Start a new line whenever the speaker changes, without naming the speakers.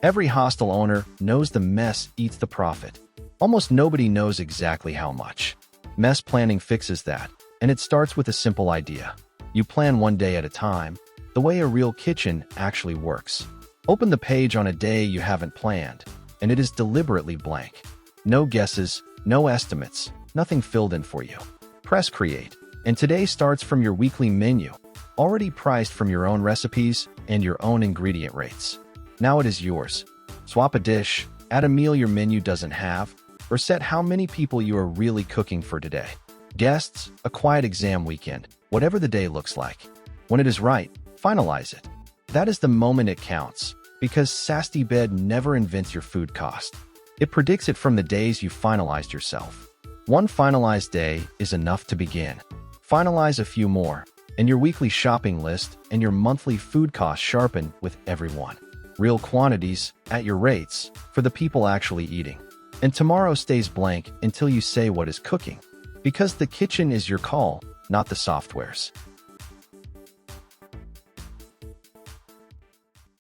Every hostel owner knows the mess eats the profit. Almost nobody knows exactly how much. Mess planning fixes that, and it starts with a simple idea. You plan one day at a time, the way a real kitchen actually works. Open the page on a day you haven't planned, and it is deliberately blank. No guesses, no estimates, nothing filled in for you. Press Create, and today starts from your weekly menu, already priced from your own recipes and your own ingredient rates. Now it is yours. Swap a dish, add a meal your menu doesn't have, or set how many people you are really cooking for today. Guests, a quiet exam weekend, whatever the day looks like. When it is right, finalize it. That is the moment it counts, because SastyBed never invents your food cost. It predicts it from the days you finalized yourself. One finalized day is enough to begin. Finalize a few more, and your weekly shopping list and your monthly food costs sharpen with everyone. Real quantities, at your rates, for the people actually eating. And tomorrow stays blank until you say what is cooking. Because the kitchen is your call, not the software's.